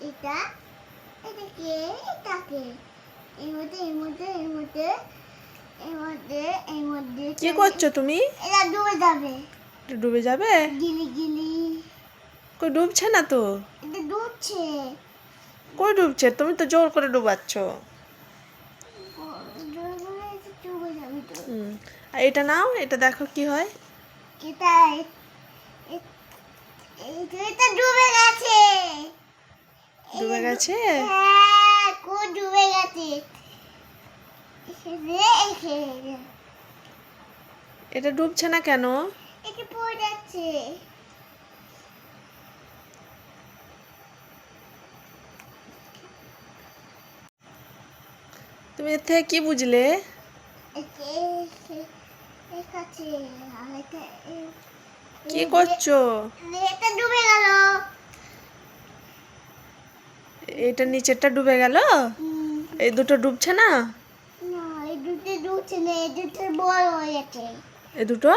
এটা এটা কে এটা কে এর মধ্যে কি করছো তুমি? এটা ডুবে যাবে। এটা ডুবে যাবে? গিলি গিলি কই ডুবছে না তো। এটা ডুবছে। কই ডুবছে? তুমি তো জোর করে ডুবাচ্ছ। ডুবে যাবে তো। আর এটা নাও, এটা দেখো কি হয়। এটা এটা ডুবে গেছে। ডুবে গেছে? হ্যাঁ, ডুবে গেছে। এটা ডুবছে না কেন? এটা পড়ে যাচ্ছে। তুমি এর থেকে কি বুঝলে? কি করছো? এটা ডুবে গেল। এটা নিচেরটা ডুবে গেল? এই দুটো ডুবছে না? না, এই দুটো ডুবছে না, এই দুটো বড় হয়ে গেছে। এই দুটো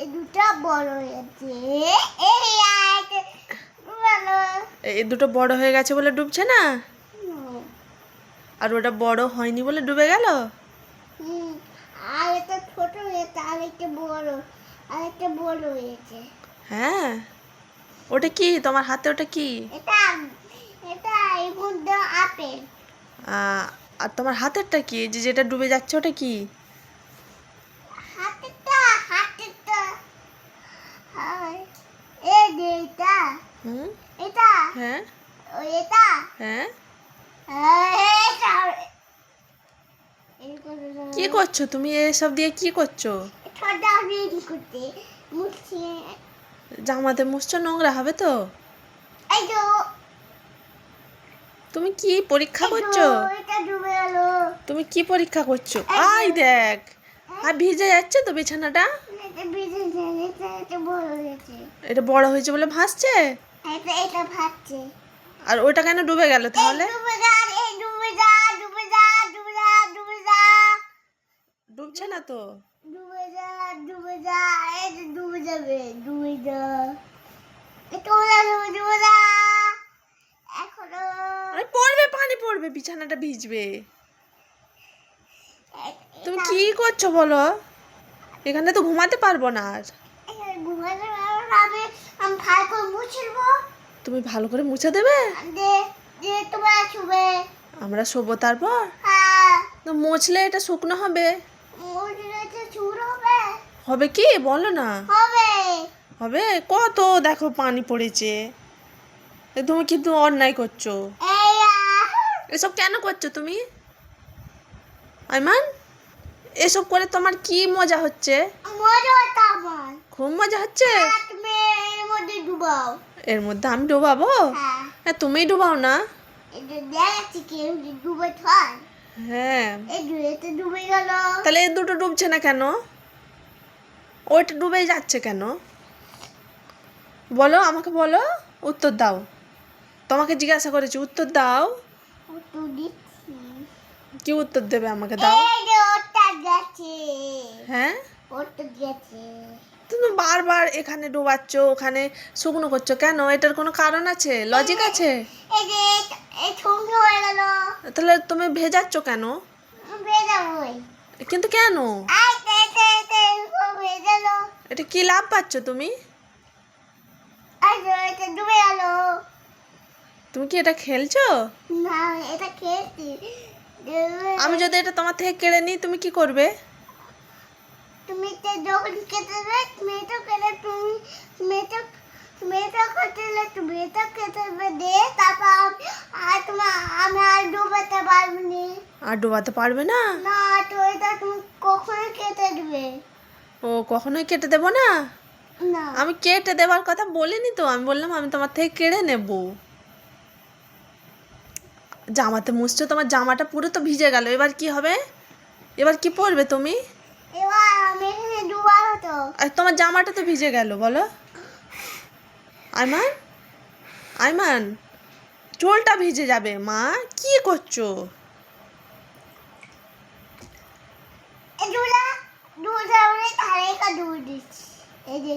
এই দুটো বড় হয়ে গেছে। এই দুটো বড় হয়ে গেছে বলে ডুবছে না? আর ওটা বড় হয়নি বলে ডুবে গেল? আর এটা ছোট হয়েছে, আর একটা বড় হয়েছে। হ্যাঁ, ওটা কি তোমার হাতে? ওটা কি? এটা এটা এর মধ্যে আপেল। আর তোমার হাতেরটা কি? যেটা ডুবে যাচ্ছে ওটা কি? হাতেরটা হায় এই যে এটা এটা হ্যাঁ এটা হ্যাঁ। এটা কি করছো তুমি? এসব দিয়ে কি করছো? ঠান্ডা রেডি করতে মুছছি। জামাতে মুছছো, নোংরা হবে তো। এই তো তুমি কি পরীক্ষা করছো? এটা ডুবে গেল। তুমি কি পরীক্ষা করছো? আই দেখ, আর ভিজে যাচ্ছে তো বিছানাটা। এটা ভিজে গেছে, এটা বড় হয়েছে। এটা বড় হয়েছে বলে ভাসছে। এটা ভাসছে। আর ওটা কেন ডুবে গেল তাহলে? ডুবে যা, ডুবে যা, ডুবে যা, ডুবে যা, ডুবে যা। ডুবছে না তো। ডুবে যা, ডুবে যা, এই যে ডুবে যাবে, ডুবে যা। এটা ডুবে যা। এখনো পড়বে, পানি পড়বে, বিছানাটা ভিজবে। তুমি কি করছো বলো? এখানে তো ঘুমাতে পারবো না আর। ঘুমাতে পারবে, আমি ভালো করে মুছবো। তুমি ভালো করে মুছে দেবে? তোমরা শুবে। আমরা শোবো তারপর? হ্যাঁ। তো মুছলে এটা শুকনো হবে। মুছলে তো চুর হবে। হবে কি বলো না? হবে। হবে কত দেখো পানি পড়েছে। তুমি কিন্তু অন্যায় করছো। এসব কেন করছো তুমি? আইমান, এসব করে তোমার কি মজা হচ্ছে? মজা হচ্ছে আমার। খুব মজা হচ্ছে। তুমি এর মধ্যে ডুবাও। এর মধ্যে আমি ডুবাবো? হ্যাঁ, তুমি ডুবাও না। এটা দেখছি কেউ ডুবে থাক। হ্যাঁ, এই দুটো ডুবে গেল। তাহলে এই দুটো ডুবছে না কেন? ওইটা ডুবে যাচ্ছে কেন? বলো, আমাকে বলো, উত্তর দাও। তোমাকে জিজ্ঞাসা করেছি, উত্তর দাও। উত্তর দিচ্ছি। কি উত্তর দেবে আমাকে? দাও। এই যে ওটা গেছে। হ্যাঁ, ওটা গেছে। তুমি বারবার এখানে ডুবাচ্ছ, ওখানে শুকনো করছো কেন? এটার কোনো কারণ আছে, লজিক আছে? এই যে এই ঠুংকে হয়ে গেল। তাহলে তুমি ভেজাচ্ছ কেন? ভেজাবই। কিন্তু কেন? ভেজালো। এটা কি লাভ পাচ্ছ তুমি? এটা ডুবে গেল। তুমি কি এটা খেলছো? না, এটা খেয়েছি। আমি যদি এটা তোমার থেকে কেড়ে নিই তুমি কি করবে? তুমি তো যখন খেতে দেবে, তুমি তো খেতে দেবে দে, তারপর আর আমি আর ডুবাতে পারবো না। আর ডোবাতে পারবে না? না, তো এটা তুমি কখনো খেতে দেবে ও, কখনোই কেটে দেবো না। না। আমি কেটে দেবার কথা বলিনি তো, আমি বললাম আমি তোমার থেকে কেড়ে নেব। জামাতে মুছছো, তোমার জামাটা পুরো তো ভিজে গেল, এবার কি হবে? এবার কি পরবে তুমি? এবার আমি এখানে ডুবা হতো। আর তোমার জামাটা তো ভিজে গেল, বলো। আইমান, আইমান, চুলটা ভিজে যাবে। মা, কি করছো? ডুলা ডুলা তাহলে ডুবে দিচ্ছি। এই যে